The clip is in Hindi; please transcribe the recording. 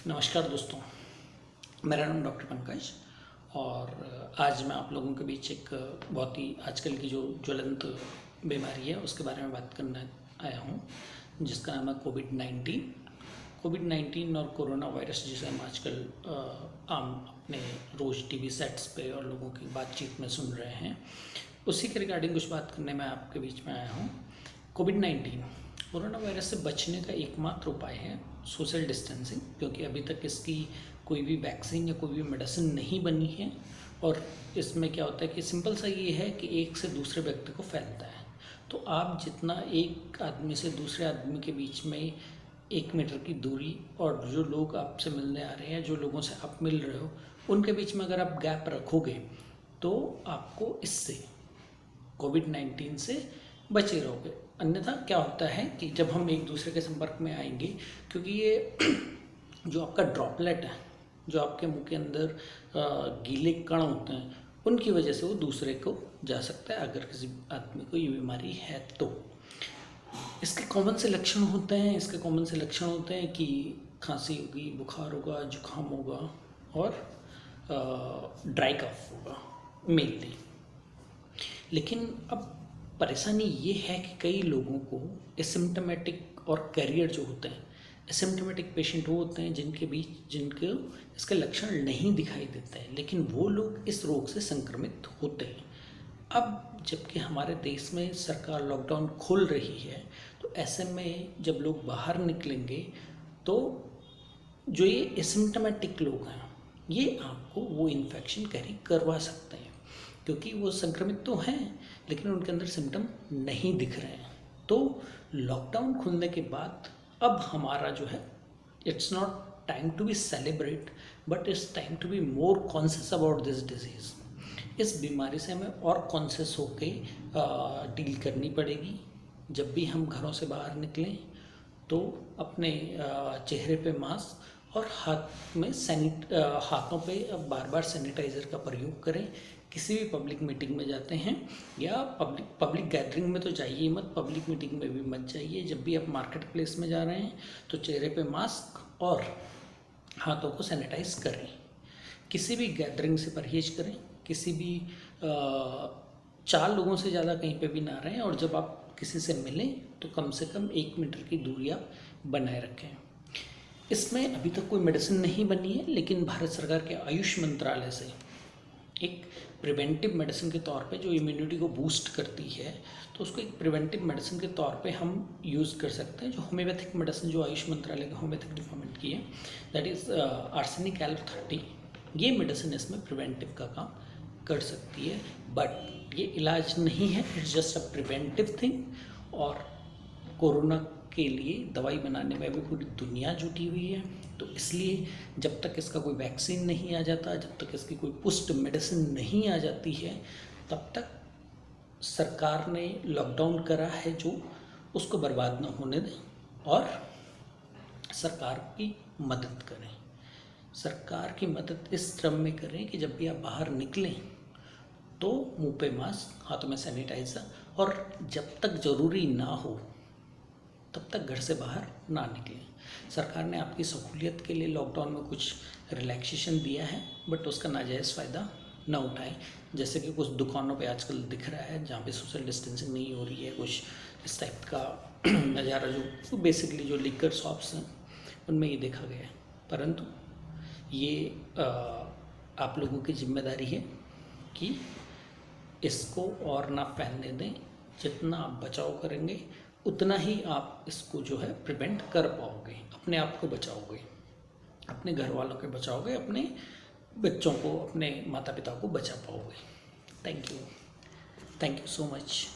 नमस्कार दोस्तों, मेरा नाम डॉक्टर पंकज और आज मैं आप लोगों के बीच एक बहुत ही आजकल की जो ज्वलंत बीमारी है उसके बारे में बात करने आया हूँ, जिसका नाम है कोविड-19 और कोरोना वायरस, जिसे हम आजकल आम अपने रोज़ टीवी सेट्स पे और लोगों की बातचीत में सुन रहे हैं। उसी के रिगार्डिंग कुछ बात करने में आपके बीच में आया हूँ। कोविड-19 कोरोना वायरस से बचने का एकमात्र उपाय है सोशल डिस्टेंसिंग, क्योंकि अभी तक इसकी कोई भी वैक्सीन या कोई भी मेडिसिन नहीं बनी है। और इसमें क्या होता है कि सिंपल सा ये है कि एक से दूसरे व्यक्ति को फैलता है। तो आप जितना एक आदमी से दूसरे आदमी के बीच में 1 मीटर की दूरी, और जो लोग आपसे मिलने आ रहे हैं, जो लोगों से आप मिल रहे हो, उनके बीच में अगर आप गैप रखोगे तो आपको इससे कोविड-19 से बचे रहोगे। अन्यथा क्या होता है कि जब हम एक दूसरे के संपर्क में आएंगे, क्योंकि ये जो आपका ड्रॉपलेट है, जो आपके मुंह के अंदर गीले कण होते हैं, उनकी वजह से वो दूसरे को जा सकता है अगर किसी आदमी को ये बीमारी है तो। इसके कॉमन से लक्षण होते हैं कि खांसी होगी, बुखार होगा, जुकाम होगा और ड्राई कफ होगा मेनली। लेकिन अब परेशानी ये है कि कई लोगों को एसिम्टोमेटिक और कैरियर जो होते हैं, एसिम्टोमेटिक पेशेंट वो होते हैं जिनके इसके लक्षण नहीं दिखाई देते हैं, लेकिन वो लोग इस रोग से संक्रमित होते हैं। अब जबकि हमारे देश में सरकार लॉकडाउन खोल रही है, तो ऐसे में जब लोग बाहर निकलेंगे तो जो ये एसिम्टोमेटिक लोग हैं, ये आपको वो इन्फेक्शन कैरी करवा सकते हैं, क्योंकि वो संक्रमित तो हैं लेकिन उनके अंदर सिम्टम नहीं दिख रहे हैं। तो लॉकडाउन खुलने के बाद अब हमारा जो है, it's not time to be celebrate but it's time to be more conscious about this disease. इस बीमारी से हमें और कॉन्शियस होके डील करनी पड़ेगी। जब भी हम घरों से बाहर निकलें तो अपने चेहरे पे मास्क और हाथों पे बार बार सैनिटाइज़र का प्रयोग करें। किसी भी पब्लिक मीटिंग में जाते हैं या पब्लिक गैदरिंग में तो जाइए मत, पब्लिक मीटिंग में भी मत जाइए। जब भी आप मार्केट प्लेस में जा रहे हैं तो चेहरे पे मास्क और हाथों को सैनिटाइज करें। किसी भी गैदरिंग से परहेज करें, किसी भी 4 लोगों से ज़्यादा कहीं पे भी ना रहें, और जब आप किसी से मिलें तो कम से कम 1 मीटर की दूरी आप बनाए रखें। इसमें अभी तक कोई मेडिसिन नहीं बनी है, लेकिन भारत सरकार के आयुष मंत्रालय से एक प्रिवेंटिव मेडिसिन के तौर पे जो इम्यूनिटी को बूस्ट करती है, तो उसको एक प्रिवेंटिव मेडिसिन के तौर पे हम यूज़ कर सकते हैं। जो होम्योपैथिक मेडिसिन जो आयुष मंत्रालय के होम्योपैथिक डिपार्टमेंट की है, दैट इज़ आर्सेनिक एल्फ 30। ये मेडिसिन इसमें प्रिवेंटिव का काम कर सकती है, बट ये इलाज नहीं है, it's just a preventive thing. और कोरोना के लिए दवाई बनाने में भी पूरी दुनिया जुटी हुई है, तो इसलिए जब तक इसका कोई वैक्सीन नहीं आ जाता, जब तक इसकी कोई पुष्ट मेडिसिन नहीं आ जाती है, तब तक सरकार ने लॉकडाउन करा है जो उसको बर्बाद ना होने दें और सरकार की मदद करें। सरकार की मदद इस क्रम में करें कि जब भी आप बाहर निकलें तो मुंह पे मास्क, हाथों में सैनिटाइज़र, और जब तक ज़रूरी ना हो तब तक घर से बाहर ना निकलें। सरकार ने आपकी सहूलियत के लिए लॉकडाउन में कुछ रिलैक्सेशन दिया है, बट उसका नाजायज़ फ़ायदा ना उठाएं। जैसे कि कुछ दुकानों पे आजकल दिख रहा है जहाँ पे सोशल डिस्टेंसिंग नहीं हो रही है, कुछ इस टाइप का नज़ारा जो बेसिकली जो लिकर शॉप्स हैं उनमें ये देखा गया है। परंतु ये आप लोगों की जिम्मेदारी है कि इसको और ना फैलने दें। जितना आप बचाव करेंगे उतना ही आप इसको जो है प्रिवेंट कर पाओगे, अपने आप को बचाओगे, अपने घर वालों को बचाओगे, अपने बच्चों को, अपने माता पिता को बचा पाओगे। Thank you so much.